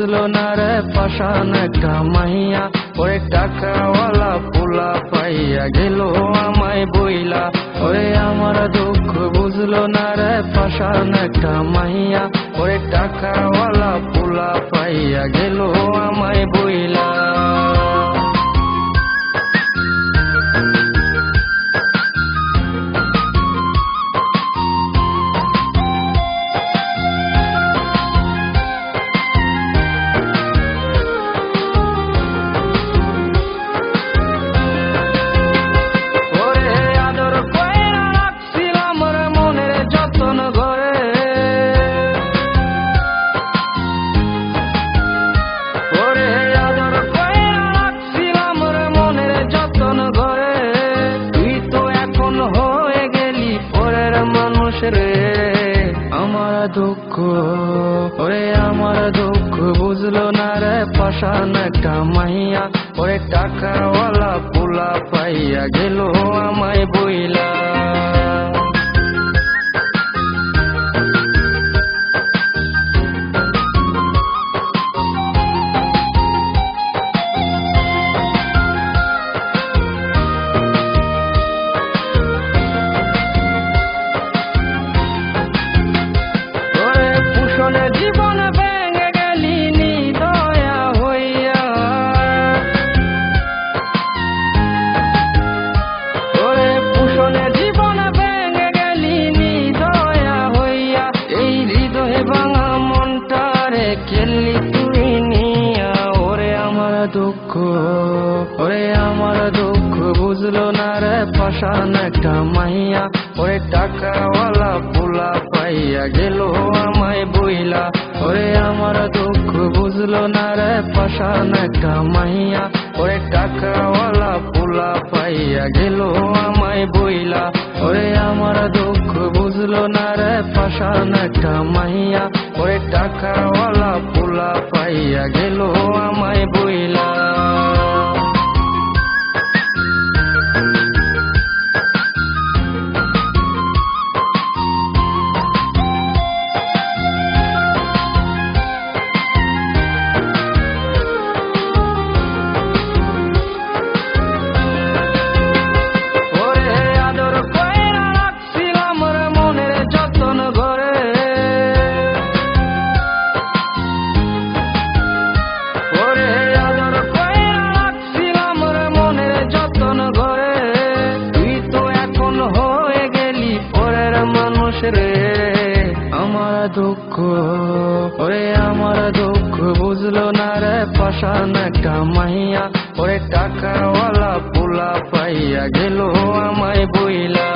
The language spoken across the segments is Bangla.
বুঝলো না রে পাষাণ একটা মাইয়া, ওরে টাকাওয়ালা পোলা পাইয়া গেল আমায় বইলা। ওরে আমার দুঃখ বুঝলো না রে পাষাণ একটা মাইয়া, ওরে টাকাওয়ালা পোলা পাইয়া গেল আমায় বইলা। আমার দুঃখ ওরে আমার দুঃখ বুঝলো না রে পাষাণ একটা মাইয়া, ওরে টাকাওয়ালা পোলা পাইয়া গেল আমায় বইলা। জীবন ভেঙে গেলি নিদয়া হইয়া, ওরে পুষণে জীবন ভেঙে গেলি নিদয়া হইয়া। এই হৃদয়ে ভাঙা মনটারে খেললি তুই নিয়া। ওরে আমার দুঃখ ওরে আমার দুঃখ বুঝলো না রে পাষাণ একটা মাইয়া, ওরে টাকাওয়ালা পোলা পাইয়া গেল আমায় বইলা। ওরে আমার দুঃখ বুঝলো না রে পাষাণ একটা মাইয়া, ওরে টাকাওয়ালা পোলা পাইয়া গেল আমায় বইলা। ওরে আমার দুঃখ বুঝলো না রে পাষাণ একটা মাইয়া, ওরে টাকাওয়ালা পোলা পাইয়া গেল আমায় বইলা। আমার দুঃখ ওরে আমার দুঃখ বুঝলো না রে পাষাণ একটা মাইয়া, ওরে টাকাওয়ালা পোলা পাইয়া গেল আমায় বইলা।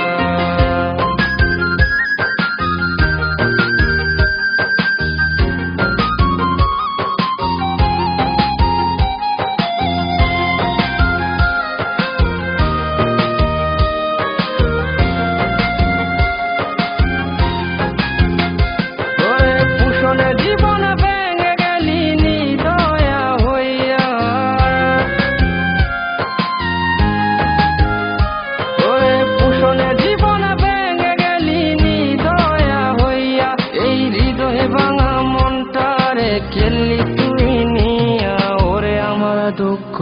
জীবন ভেঙে গেলি নিদয়া হইয়া, ওরে পুষণে জীবন ভেঙে গেলি নিদয়া হইয়া। এই হৃদয়ে ভাঙা মনটারে খেললি তুই নিয়া। ওরে আমার দুঃখ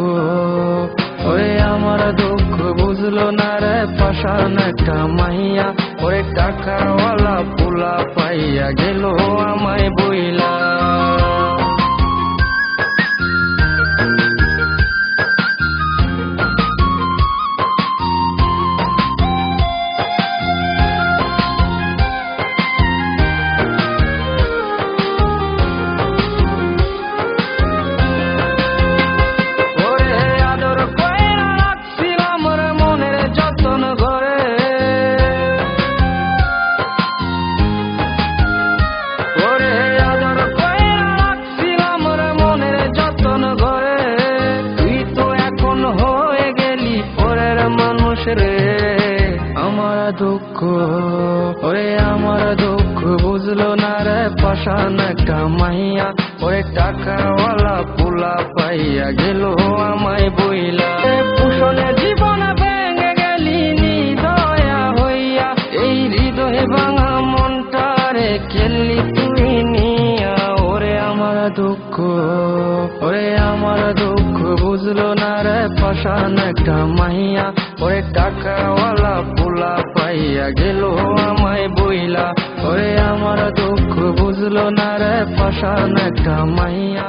ওরে আমার দুঃখ বুঝলো না রে পাষাণ একটা মাইয়া, ওরে টাকাওয়ালা পোলা পাইয়া গেল আমায় বইলা। আমার দুঃখ ওরে আমার দুঃখ বুঝলো না রে পাষাণ একটা মাইয়া, ওরে টাকাওয়ালা পোলা পাইয়া গেল আমায় বইলা। পুষণে জীবন ভেঙে গেলি নিদয়া হইয়া, এই হৃদয়ে ভাঙা মনটারে খেললি তুই নিয়া। ওরে আমার দুঃখ পাশান একটা মাইয়া, ওরে টাকাওয়ালা পোলা পাইয়া গেল আমায় বইলা, ওরে আমার দুঃখ বুঝলো না রে পাশান একটা মাইয়া।